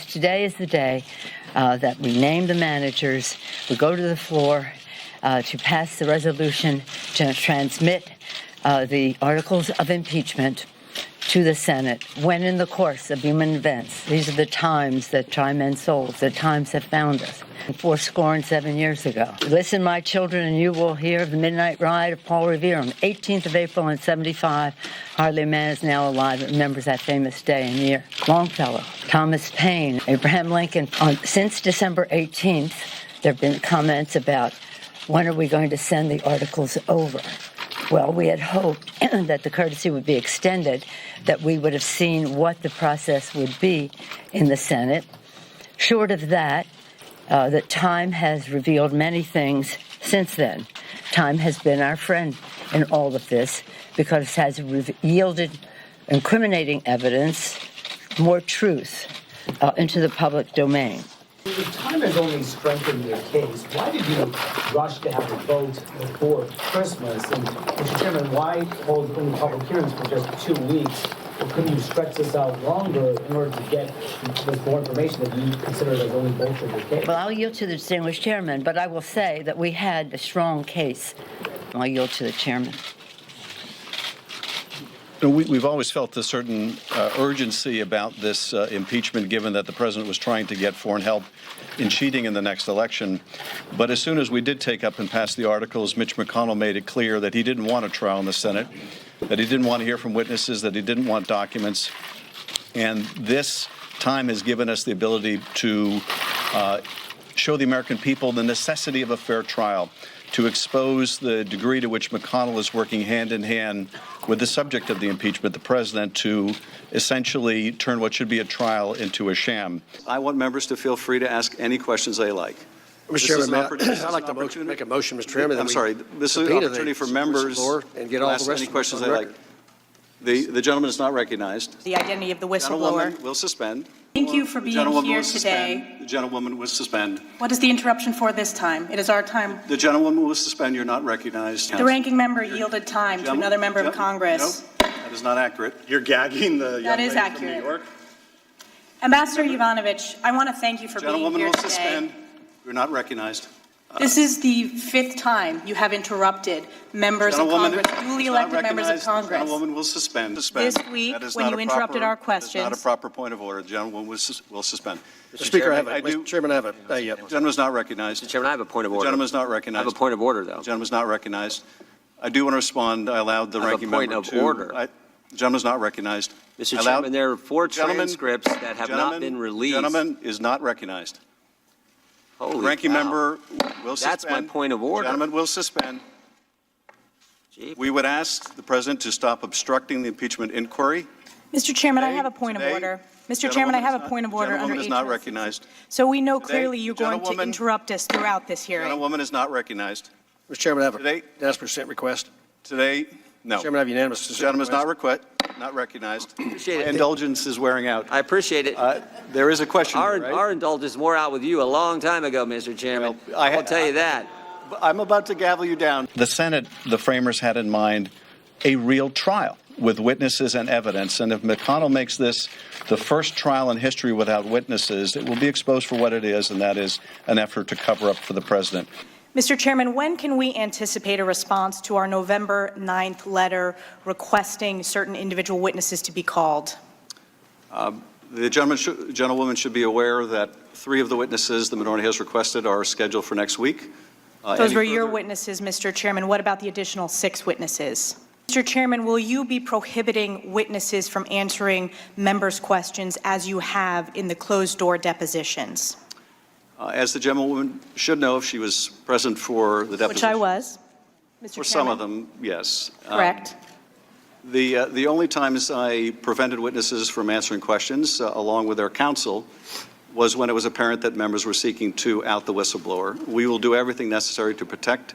Today is the day that we name the managers. We go to the floor to pass the resolution to transmit the articles of impeachment to the Senate when in the course of human events. These are the times that try men's souls, the times that found us 77 years ago. Listen, my children, and you will hear of the midnight ride of Paul Revere on the 18th of April in 75. Hardly a man is now alive that remembers that famous day and year. Longfellow, Thomas Paine, Abraham Lincoln. Since December 18th, there have been comments about when are we going to send the articles over. Well, we had hoped that the courtesy would be extended, that we would have seen what the process would be in the Senate. Short of that, that time has revealed many things since then. Time has been our friend in all of this because it has yielded incriminating evidence, more truth into the public domain. The time has only strengthened your case. Why did you rush to have a vote before Christmas? And, Mr. Chairman, why hold only public hearings for just 2 weeks? Or couldn't you stretch this out longer in order to get this more information that you consider as only bolstered your case? Well, I'll yield to the distinguished chairman, but I will say that we had a strong case. I'll yield to the chairman. We've always felt a certain urgency about this impeachment, given that the president was trying to get foreign help in cheating in the next election. But as soon as we did take up and pass the articles, Mitch McConnell made it clear that he didn't want a trial in the Senate, that he didn't want to hear from witnesses, that he didn't want documents. And this time has given us the ability to show the American people the necessity of a fair trial, to expose the degree to which McConnell is working hand in hand with the subject of the impeachment, the president, to essentially turn what should be a trial into a sham. I want members to feel free to ask any questions they like. Mr. Chairman, I'd like to make a motion, Mr. Chairman. I'm sorry. This is an opportunity for members and get all to ask the rest any questions they like. The gentleman is not recognized. The identity of the whistleblower. The gentlewoman will suspend. Thank you for being here today. The gentlewoman will suspend. What is the interruption for this time? It is our time. The gentlewoman will suspend. You're not recognized. The ranking member yielded time to another member of Congress. No, that is not accurate. You're gagging the young That is lady accurate. from New York. Ambassador Yovanovitch, I want to thank you for being Gentlewoman here will today. suspend. You're not recognized. This is the 5th time you have interrupted members of Congress, duly elected members of Congress. The gentlewoman will suspend. This week, when you interrupted our questions. That is not a proper point of order. The gentlewoman will suspend. Mr. Speaker, Mr. Chairman, I have a The gentleman is not recognized. Mr. Chairman, I have a point of order. The gentleman is not recognized. I have a point of order, though. The gentleman is not recognized. I do want to respond. I allowed the ranking member to. I have a point of order. The gentleman is not recognized. Mr. Chairman, there are 4 transcripts that have not been released. The gentleman is not recognized. Holy The ranking cow. member will suspend. That's my point of order. The gentleman will suspend. Gee. We would ask the president to stop obstructing the impeachment inquiry. Mr. Chairman, I have a point of order. Mr. Chairman, I have a point of order under Gentlewoman is not recognized. So we know clearly you're going to interrupt us throughout this hearing. Gentlewoman is not recognized. Mr. Chairman, I have a Today- unanimous consent request. Today, no. Mr. Chairman, I have unanimous The consent gentleman is request. not recognized. Appreciate it. Indulgence is wearing out. I appreciate it. There is a question. Our, here, right? our indulgence wore out with you a long time ago, Mr. Chairman. Well, I'll tell you that. I'm about to gavel you down. The Senate, the framers had in mind a real trial with witnesses and evidence. And if McConnell makes this the first trial in history without witnesses, it will be exposed for what it is, and that is an effort to cover up for the president. Mr. Chairman, when can we anticipate a response to our November 9th letter requesting certain individual witnesses to be called? The gentlewoman should be aware that 3 of the witnesses the minority has requested are scheduled for next week. Those were your witnesses, Mr. Chairman. What about the additional 6 witnesses? Mr. Chairman, will you be prohibiting witnesses from answering members' questions as you have in the closed-door depositions? As the gentlewoman should know if she was present for the deposition. Which I was, Mr. For Chairman. some of them, yes. Correct. The only times I prevented witnesses from answering questions, along with their counsel, was when it was apparent that members were seeking to out the whistleblower. We will do everything necessary to protect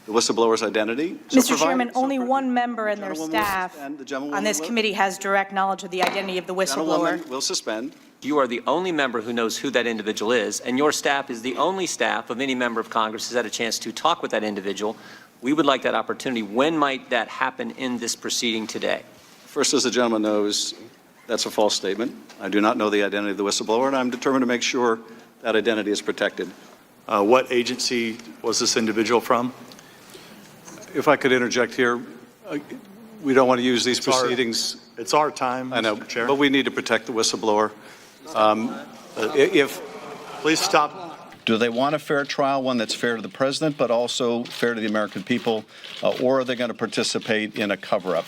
the whistleblower's identity. Mr. Chairman, only one member and their staff on this committee has direct knowledge of the identity of the whistleblower. Gentlewoman will suspend. You are the only member who knows who that individual is, and your staff is the only staff of any member of Congress who's had a chance to talk with that individual We would like that opportunity. When might that happen in this proceeding today? First, as the gentleman knows, that's a false statement. I do not know the identity of the whistleblower, and I'm determined to make sure that identity is protected. What agency was this individual from? If I could interject here, we don't want to use these proceedings. It's our time, I know, Mr. Chair. but we need to protect the whistleblower. Please stop. Do they want a fair trial, one that's fair to the president, but also fair to the American people, or are they going to participate in a cover-up?